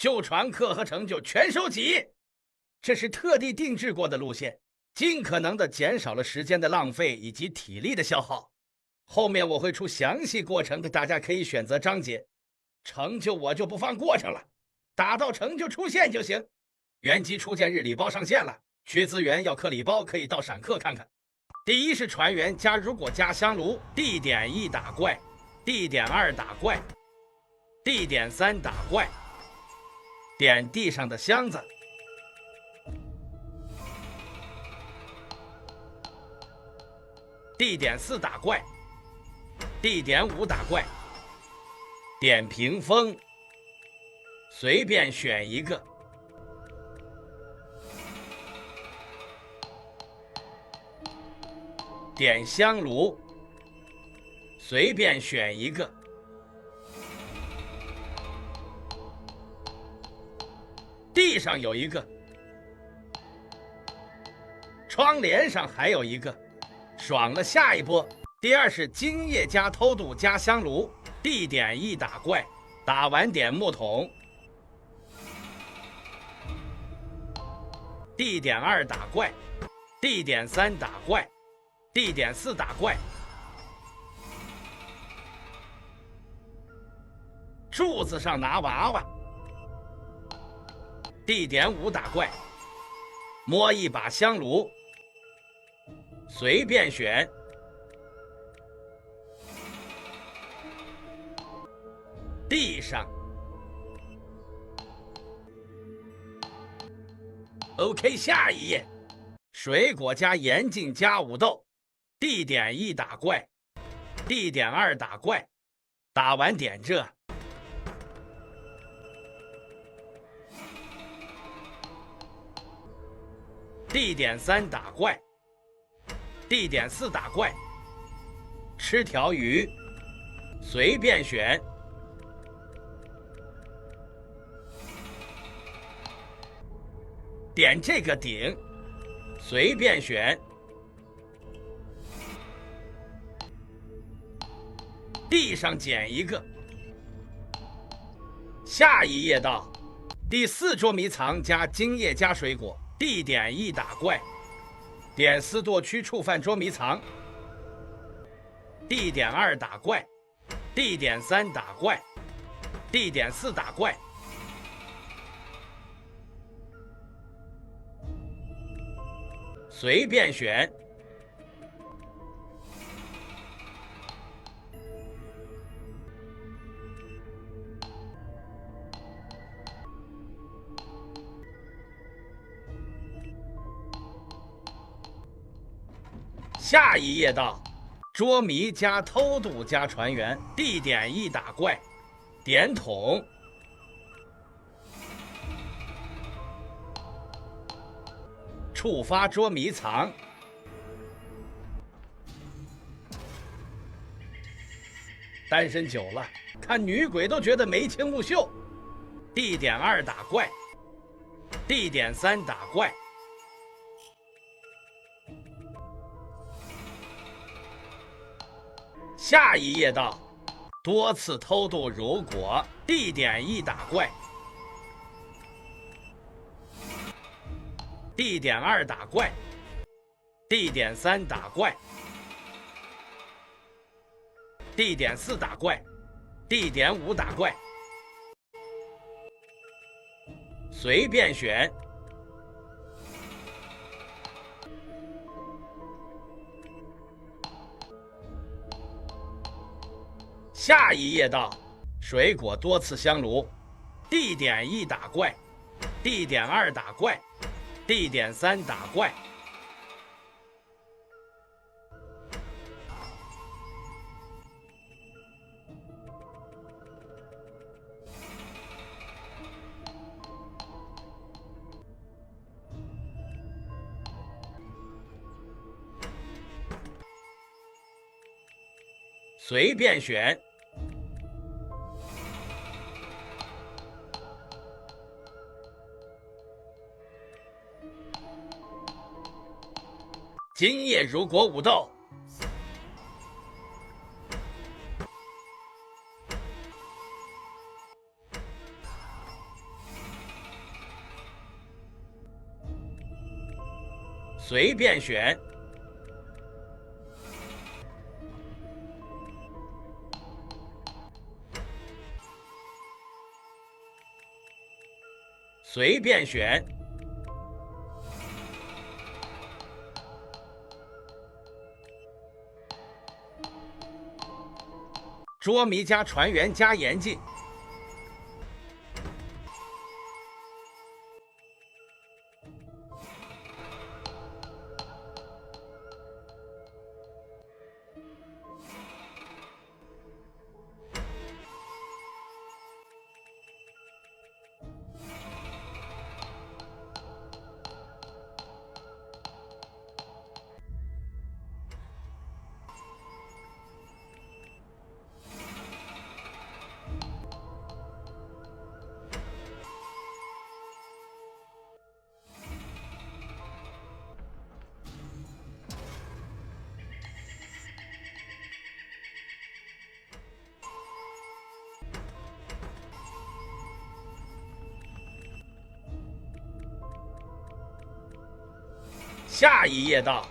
旧船课和成就全收集。这是特地定制过的路线，尽可能的减少了时间的浪费以及体力的消耗。后面我会出详细过程的，大家可以选择章节。成就我就不放过程了，打到成就出现就行。原籍初见日礼包上线了，缺资源要刻礼包可以到闪客看看。第一是船员加如果加香炉，地点1打怪，地点2打怪，地点3打怪，点地上的箱子。地点4打怪，地点5打怪，点屏风，随便选一个。点香炉，随便选一个。地上有一个，窗帘上还有一个，爽了。下一波，第二是精液加偷渡加香炉，地点1打怪，打完点木桶，地点2打怪，地点3打怪，地点4打怪，柱子上拿娃娃，地点5打怪，摸一把香炉，随便选。地上 OK。 下一页，水果加盐镜加五豆，地点1打怪，地点2打怪，打完点这。地点3打怪，地点4打怪，吃条鱼，随便选。点这个顶，随便选。地上捡一个。下一页到第4捉迷藏加精液加水果，地点1打怪，点思舵区触犯捉迷藏，地点2打怪，地点3打怪，地点4打怪，随便选。下一页到捉迷加偷渡加船员，地点1打怪，点桶，触发捉迷藏，单身久了看女鬼都觉得眉清目秀。地点2打怪，地点3打怪，下一页到多次偷渡如果，地点1打怪，地点2打怪，地点3打怪，地点4打怪，地点5打怪，随便选。下一页到水果多次香炉，地点1打怪，地点2打怪，地点3打怪，随便选。今夜如果武斗，随便选。随便选。捉迷加船员加严禁。下一页到。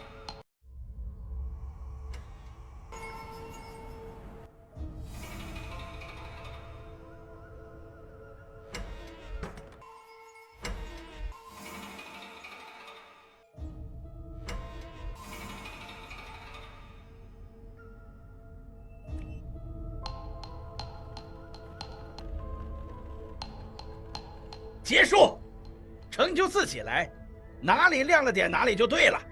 结束，成就自己来，哪里亮了点哪里就对了。